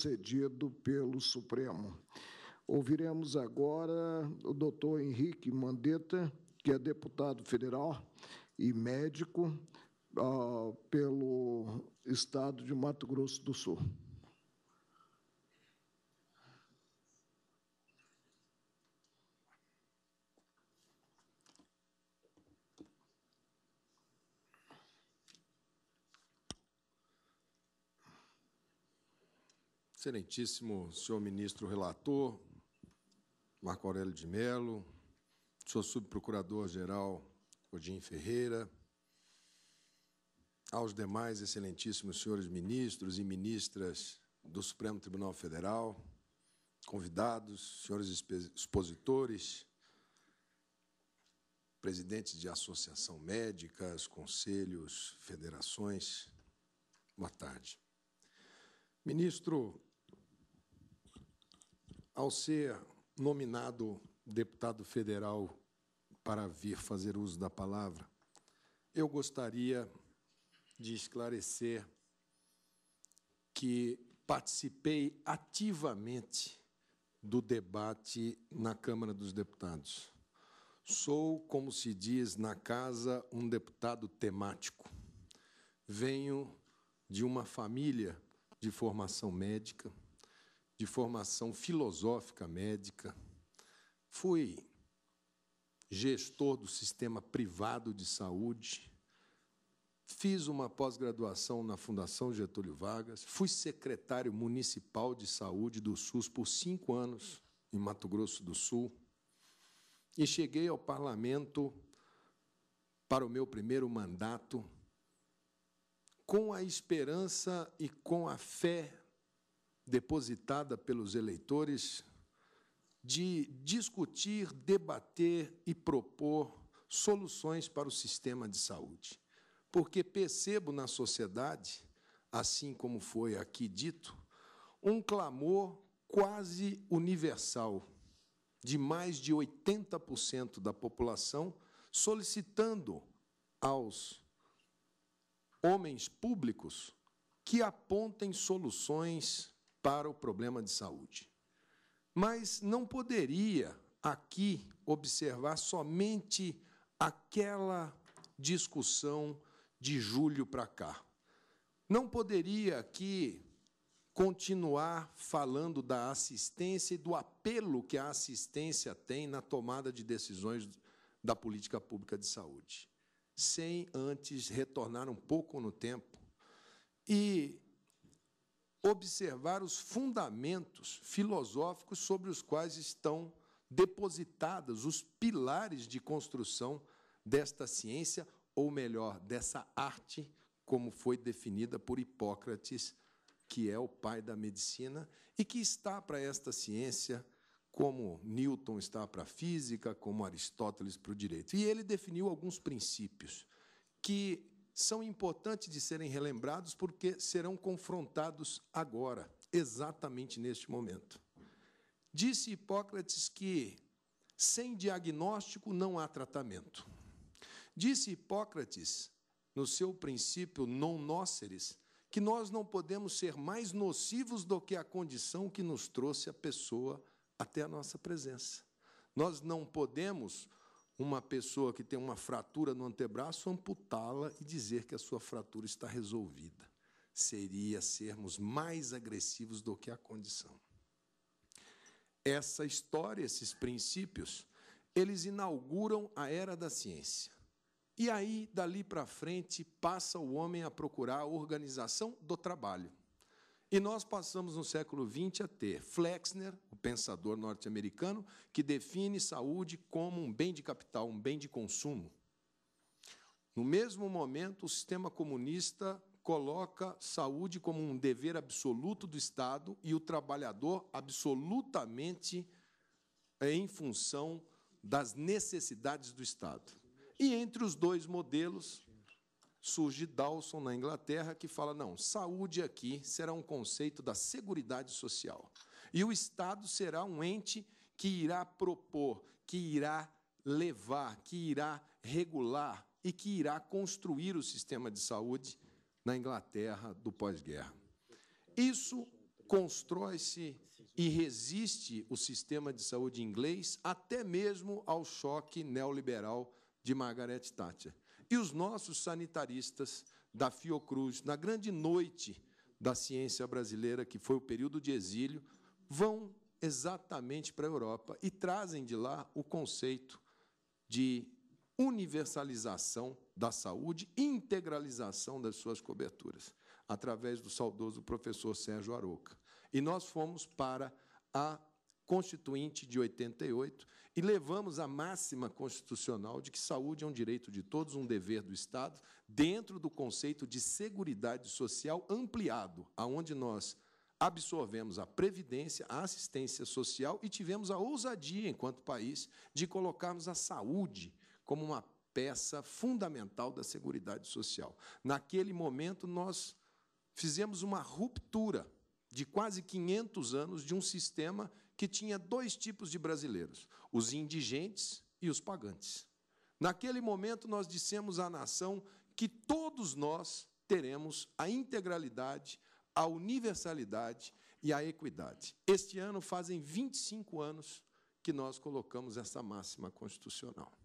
concedido pelo Supremo. Ouviremos agora o doutor Henrique Mandetta, que é deputado federal e médico pelo Estado de Mato Grosso do Sul. Excelentíssimo senhor ministro relator, Marco Aurélio de Mello, senhor subprocurador-geral Odin Ferreira, aos demais excelentíssimos senhores ministros e ministras do Supremo Tribunal Federal, convidados, senhores expositores, presidentes de associação médicas, conselhos, federações, boa tarde. Ministro, ao ser nominado deputado federal para vir fazer uso da palavra, eu gostaria de esclarecer que participei ativamente do debate na Câmara dos Deputados. Sou, como se diz na casa, um deputado temático. Venho de uma família de formação médica, de formação filosófica médica, fui gestor do sistema privado de saúde, fiz uma pós-graduação na Fundação Getúlio Vargas, fui secretário municipal de saúde do SUS por 5 anos, em Mato Grosso do Sul, e cheguei ao parlamento para o meu primeiro mandato com a esperança e com a fé depositada pelos eleitores de discutir, debater e propor soluções para o sistema de saúde. Porque percebo na sociedade, assim como foi aqui dito, um clamor quase universal de mais de 80% da população solicitando aos homens públicos que apontem soluções para o problema de saúde. Mas não poderia aqui observar somente aquela discussão de julho para cá. Não poderia aqui continuar falando da assistência e do apelo que a assistência tem na tomada de decisões da política pública de saúde, sem antes retornar um pouco no tempo e observar os fundamentos filosóficos sobre os quais estão depositados os pilares de construção desta ciência, ou melhor, dessa arte, como foi definida por Hipócrates, que é o pai da medicina, e que está para esta ciência, como Newton está para a física, como Aristóteles para o direito. E ele definiu alguns princípios que são importantes de serem relembrados porque serão confrontados agora, exatamente neste momento. Disse Hipócrates que sem diagnóstico não há tratamento. Disse Hipócrates, no seu princípio non nocere, que nós não podemos ser mais nocivos do que a condição que nos trouxe a pessoa até a nossa presença. Nós não podemos, uma pessoa que tem uma fratura no antebraço, amputá-la e dizer que a sua fratura está resolvida. Seria sermos mais agressivos do que a condição. Essa história, esses princípios, eles inauguram a era da ciência. E aí, dali para frente, passa o homem a procurar a organização do trabalho. E nós passamos no século XX a ter Flexner, o pensador norte-americano, que define saúde como um bem de capital, um bem de consumo. No mesmo momento, o sistema comunista coloca saúde como um dever absoluto do Estado e o trabalhador absolutamente em função das necessidades do Estado. E entre os dois modelos surge Dawson, na Inglaterra, que fala, não, saúde aqui será um conceito da seguridade social. E o Estado será um ente que irá propor, que irá levar, que irá regular e que irá construir o sistema de saúde na Inglaterra do pós-guerra. Isso constrói-se e resiste o sistema de saúde inglês até mesmo ao choque neoliberal de Margaret Thatcher. E os nossos sanitaristas da Fiocruz, na grande noite da ciência brasileira, que foi o período de exílio, vão exatamente para a Europa e trazem de lá o conceito de universalização da saúde e integralização das suas coberturas, através do saudoso professor Sérgio Arouca. E nós fomos para a Constituinte de 88 e levamos a máxima constitucional de que saúde é um direito de todos, um dever do Estado, dentro do conceito de seguridade social ampliado, aonde nós absorvemos a previdência, a assistência social e tivemos a ousadia, enquanto país, de colocarmos a saúde como uma peça fundamental da seguridade social. Naquele momento, nós fizemos uma ruptura de quase 500 anos de um sistema que tinha dois tipos de brasileiros, os indigentes e os pagantes. Naquele momento, nós dissemos à nação que todos nós teremos a integralidade, a universalidade e a equidade. Este ano fazem 25 anos que nós colocamos essa máxima constitucional.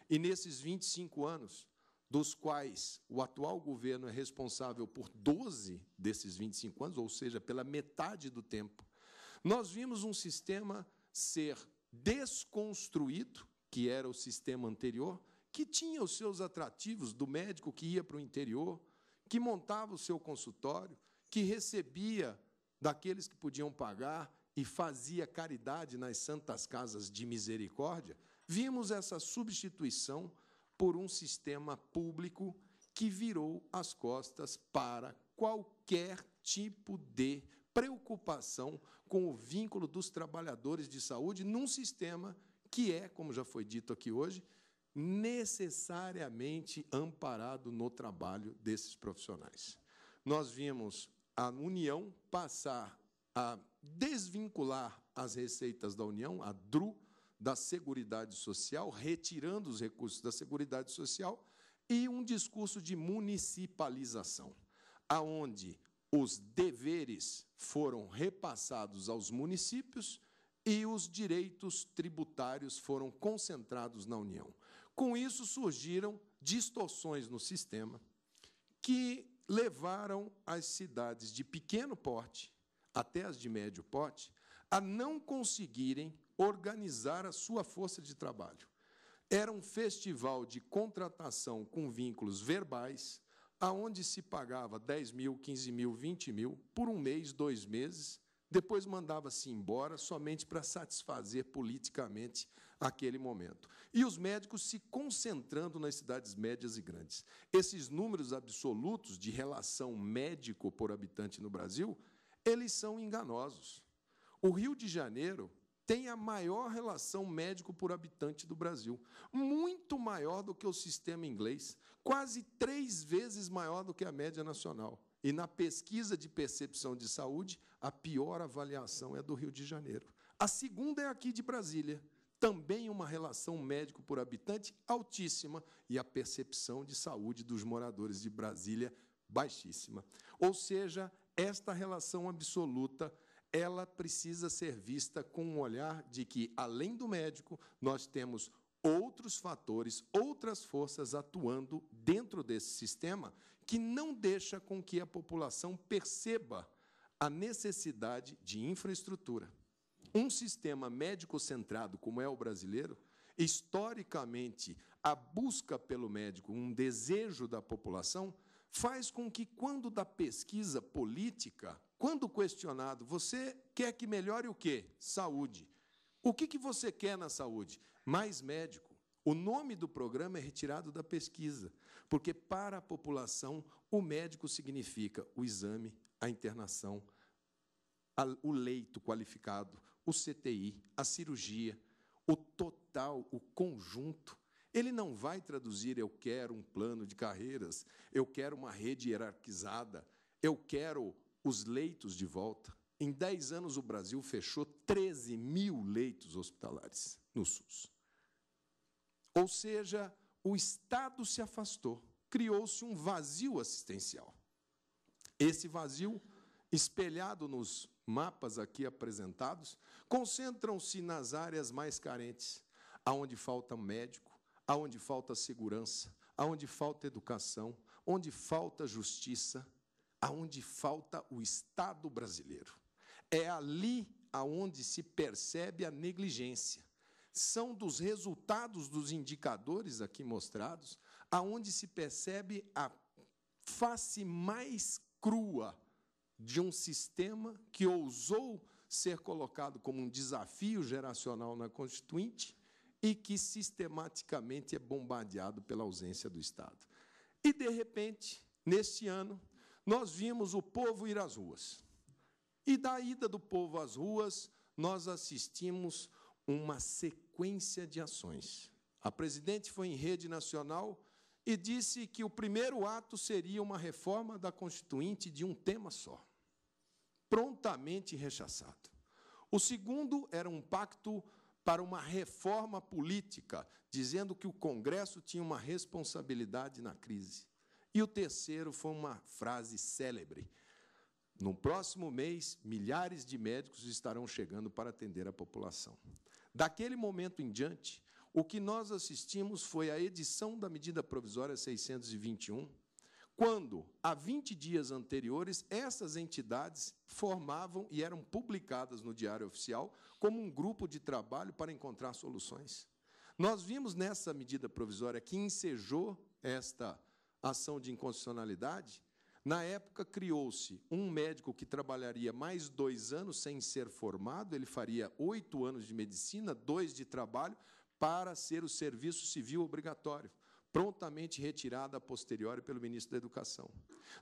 E nesses 25 anos, dos quais o atual governo é responsável por 12 desses 25 anos, ou seja, pela metade do tempo, nós vimos um sistema ser desconstruído, que era o sistema anterior, que tinha os seus atrativos do médico que ia para o interior, que montava o seu consultório, que recebia daqueles que podiam pagar e fazia caridade nas santas casas de misericórdia. Vimos essa substituição por um sistema público que virou as costas para qualquer tipo de preocupação com o vínculo dos trabalhadores de saúde num sistema que é, como já foi dito aqui hoje, necessariamente amparado no trabalho desses profissionais. Nós vimos a União passar a desvincular as receitas da União, a DRU, da Seguridade Social, retirando os recursos da Seguridade Social, e um discurso de municipalização, aonde os deveres foram repassados aos municípios e os direitos tributários foram concentrados na União. Com isso, surgiram distorções no sistema que levaram as cidades de pequeno porte, até as de médio porte, a não conseguirem organizar a sua força de trabalho. Era um festival de contratação com vínculos verbais, aonde se pagava 10 mil, 15 mil, 20 mil, por um mês, 2 meses, depois mandava-se embora somente para satisfazer politicamente aquele momento. E os médicos se concentrando nas cidades médias e grandes. Esses números absolutos de relação médico por habitante no Brasil, eles são enganosos. O Rio de Janeiro tem a maior relação médico por habitante do Brasil, muito maior do que o sistema inglês, quase 3 vezes maior do que a média nacional. E, na pesquisa de percepção de saúde, a pior avaliação é do Rio de Janeiro. A segunda é aqui de Brasília, também uma relação médico por habitante altíssima e a percepção de saúde dos moradores de Brasília baixíssima. Ou seja, esta relação absoluta, ela precisa ser vista com um olhar de que, além do médico, nós temos outros fatores, outras forças atuando dentro desse sistema que não deixa com que a população perceba a necessidade de infraestrutura. Um sistema médico-centrado, como é o brasileiro, historicamente, a busca pelo médico, um desejo da população, faz com que, quando da pesquisa política, quando questionado, você quer que melhore o quê? Saúde. O que você quer na saúde? Mais médico. O nome do programa é retirado da pesquisa, porque, para a população, o médico significa o exame, a internação, o leito qualificado, o CTI, a cirurgia, o total, o conjunto. Ele não vai traduzir, eu quero um plano de carreiras, eu quero uma rede hierarquizada, eu quero os leitos de volta. Em 10 anos, o Brasil fechou 13 mil leitos hospitalares no SUS. Ou seja, o Estado se afastou, criou-se um vazio assistencial. Esse vazio, espelhado nos mapas aqui apresentados concentram-se nas áreas mais carentes, aonde falta médico, aonde falta segurança, aonde falta educação, onde falta justiça, aonde falta o Estado brasileiro. É ali aonde se percebe a negligência. São dos resultados dos indicadores aqui mostrados, aonde se percebe a face mais crua de um sistema que ousou ser colocado como um desafio geracional na Constituinte e que sistematicamente é bombardeado pela ausência do Estado. E, de repente, neste ano, nós vimos o povo ir às ruas. E, da ida do povo às ruas, nós assistimos uma sequência de ações. A presidente foi em rede nacional e disse que o primeiro ato seria uma reforma da Constituinte de um tema só, prontamente rechaçado. O segundo era um pacto para uma reforma política, dizendo que o Congresso tinha uma responsabilidade na crise. E o terceiro foi uma frase célebre: no próximo mês, milhares de médicos estarão chegando para atender a população. Daquele momento em diante, o que nós assistimos foi a edição da medida provisória 621, quando, há 20 dias anteriores, essas entidades formavam e eram publicadas no Diário Oficial como um grupo de trabalho para encontrar soluções. Nós vimos nessa medida provisória que ensejou esta ação de inconstitucionalidade. Na época, criou-se um médico que trabalharia mais 2 anos sem ser formado, ele faria 8 anos de medicina, 2 de trabalho, para ser o serviço civil obrigatório, prontamente retirada a posteriori pelo ministro da Educação.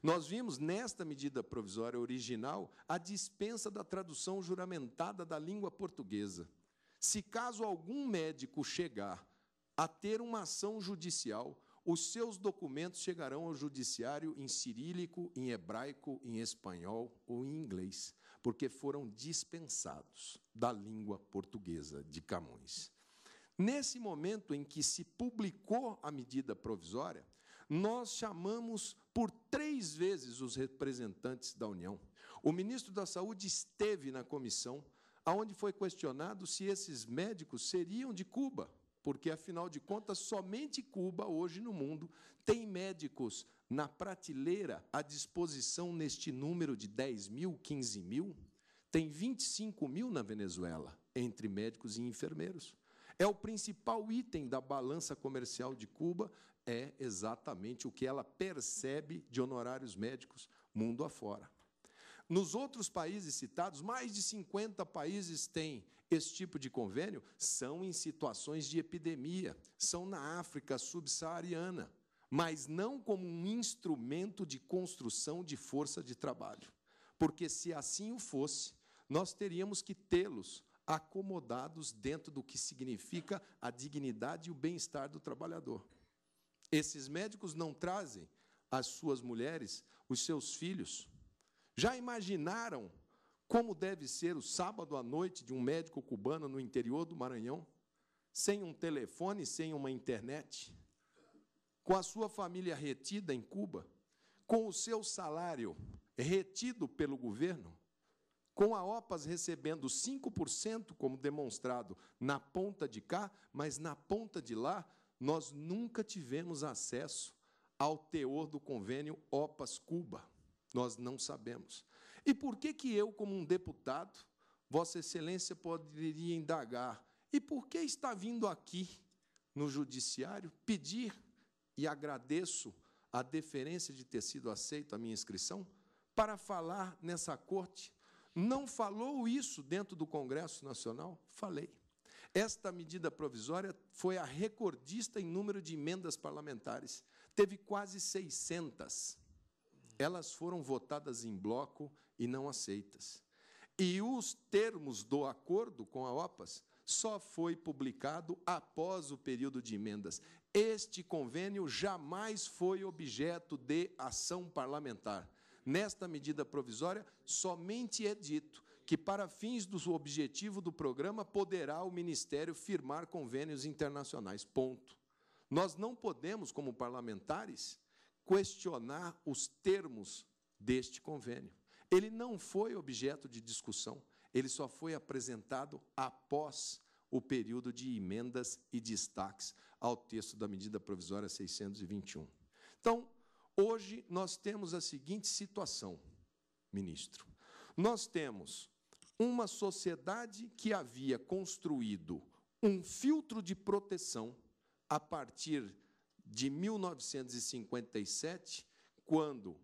Nós vimos, nesta medida provisória original, a dispensa da tradução juramentada da língua portuguesa. Se caso algum médico chegar a ter uma ação judicial, os seus documentos chegarão ao judiciário em cirílico, em hebraico, em espanhol ou em inglês, porque foram dispensados da língua portuguesa de Camões. Nesse momento em que se publicou a medida provisória, nós chamamos por 3 vezes os representantes da União. O ministro da Saúde esteve na comissão, onde foi questionado se esses médicos seriam de Cuba, porque, afinal de contas, somente Cuba, hoje no mundo, tem médicos na prateleira à disposição neste número de 10 mil, 15 mil. Tem 25 mil na Venezuela, entre médicos e enfermeiros. É o principal item da balança comercial de Cuba, é exatamente o que ela percebe de honorários médicos mundo afora. Nos outros países citados, mais de 50 países têm esse tipo de convênio, são em situações de epidemia, são na África subsaariana, mas não como um instrumento de construção de força de trabalho. Porque, se assim o fosse, nós teríamos que tê-los acomodados dentro do que significa a dignidade e o bem-estar do trabalhador. Esses médicos não trazem as suas mulheres, os seus filhos. Já imaginaram como deve ser o sábado à noite de um médico cubano no interior do Maranhão, sem um telefone, sem uma internet, com a sua família retida em Cuba, com o seu salário retido pelo governo, com a OPAS recebendo 5%, como demonstrado na ponta de cá, mas na ponta de lá, nós nunca tivemos acesso ao teor do convênio OPAS-Cuba. Nós não sabemos. E por que eu, como um deputado, Vossa Excelência poderia indagar? E por que está vindo aqui, no Judiciário, pedir, e agradeço a deferência de ter sido aceita a minha inscrição, para falar nessa corte? Não falou isso dentro do Congresso Nacional? Falei. Esta medida provisória foi a recordista em número de emendas parlamentares. Teve quase 600. Elas foram votadas em bloco e não aceitas. E os termos do acordo com a OPAS só foi publicado após o período de emendas. Este convênio jamais foi objeto de ação parlamentar. Nesta medida provisória, somente é dito que, para fins do objetivo do programa, poderá o Ministério firmar convênios internacionais. Ponto. Nós não podemos, como parlamentares, questionar os termos deste convênio. ele não foi objeto de discussão, ele só foi apresentado após o período de emendas e destaques ao texto da medida provisória 621. Então, hoje nós temos a seguinte situação, ministro. Nós temos uma sociedade que havia construído um filtro de proteção a partir de 1957, quando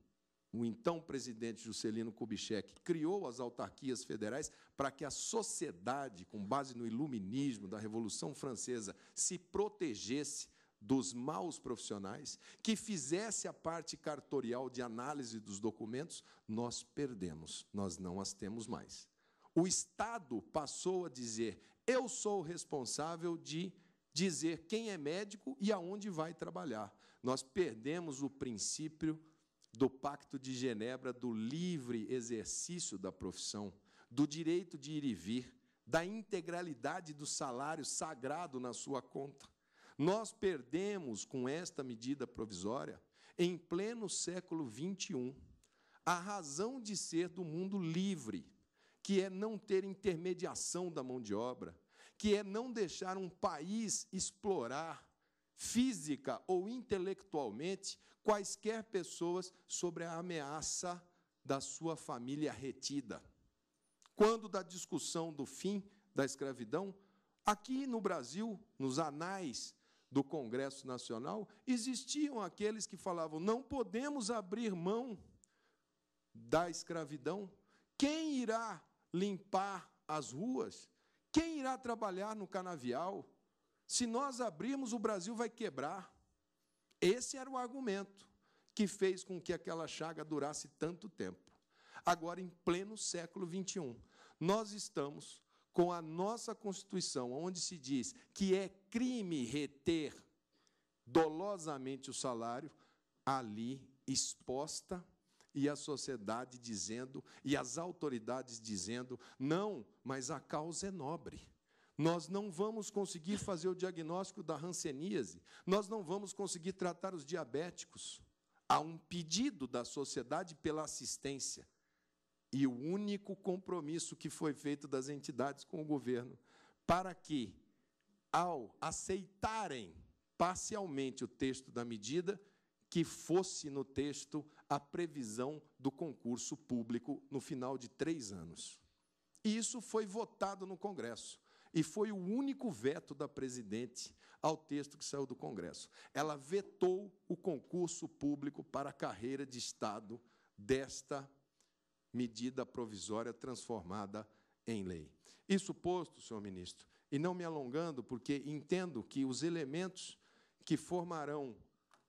o então presidente Juscelino Kubitschek criou as autarquias federais para que a sociedade, com base no iluminismo da Revolução Francesa, se protegesse dos maus profissionais, que fizesse a parte cartorial de análise dos documentos. Nós perdemos, nós não as temos mais. O Estado passou a dizer: eu sou o responsável de dizer quem é médico e aonde vai trabalhar. Nós perdemos o princípio do Pacto de Genebra, do livre exercício da profissão, do direito de ir e vir, da integralidade do salário sagrado na sua conta. Nós perdemos, com esta medida provisória, em pleno século XXI, a razão de ser do mundo livre, que é não ter intermediação da mão de obra, que é não deixar um país explorar física ou intelectualmente quaisquer pessoas sobre a ameaça da sua família retida. Quando da discussão do fim da escravidão, aqui no Brasil, nos anais do Congresso Nacional, existiam aqueles que falavam: não podemos abrir mão da escravidão. Quem irá limpar as ruas? Quem irá trabalhar no canavial? Se nós abrirmos, o Brasil vai quebrar. Esse era o argumento que fez com que aquela chaga durasse tanto tempo. Agora, em pleno século XXI, nós estamos com a nossa Constituição, onde se diz que é crime reter dolosamente o salário, ali exposta, e a sociedade dizendo, e as autoridades dizendo: não, mas a causa é nobre. Nós não vamos conseguir fazer o diagnóstico da hanseníase, nós não vamos conseguir tratar os diabéticos. Há um pedido da sociedade pela assistência. E o único compromisso que foi feito das entidades com o governo, para que, ao aceitarem parcialmente o texto da medida, que fosse no texto a previsão do concurso público no final de 3 anos. E isso foi votado no Congresso. E foi o único veto da presidente ao texto que saiu do Congresso. Ela vetou o concurso público para a carreira de Estado desta medida provisória transformada em lei. Isso posto, senhor ministro, e não me alongando, porque entendo que os elementos que formarão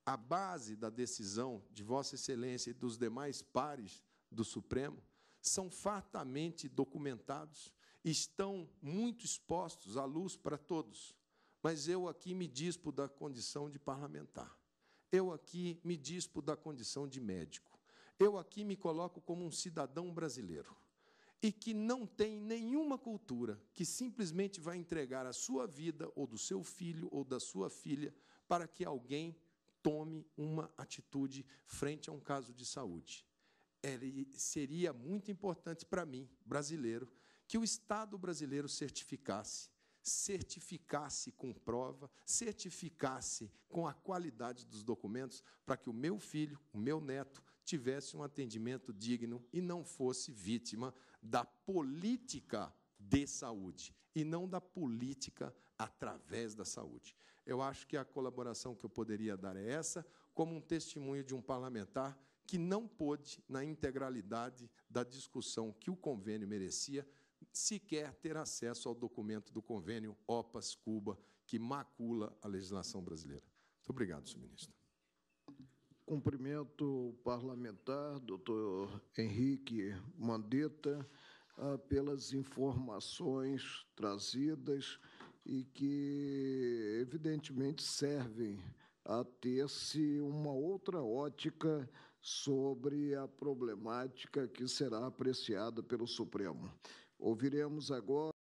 a base da decisão de Vossa Excelência e dos demais pares do Supremo são fartamente documentados, estão muito expostos à luz para todos. Mas eu aqui me dispo da condição de parlamentar. Eu aqui me dispo da condição de médico. Eu aqui me coloco como um cidadão brasileiro e que não tem nenhuma cultura, que simplesmente vai entregar a sua vida, ou do seu filho, ou da sua filha, para que alguém tome uma atitude frente a um caso de saúde. Seria muito importante para mim, brasileiro, que o Estado brasileiro certificasse com prova, certificasse com a qualidade dos documentos, para que o meu filho, o meu neto, tivesse um atendimento digno e não fosse vítima da política de saúde, e não da política através da saúde. Eu acho que a colaboração que eu poderia dar é essa, como um testemunho de um parlamentar que não pôde, na integralidade da discussão que o convênio merecia, sequer ter acesso ao documento do convênio OPAS-Cuba, que macula a legislação brasileira. Muito obrigado, senhor ministro. Cumprimento o parlamentar, doutor Henrique Mandetta, pelas informações trazidas e que, evidentemente, servem a ter-se uma outra ótica sobre a problemática que será apreciada pelo Supremo. Ouviremos agora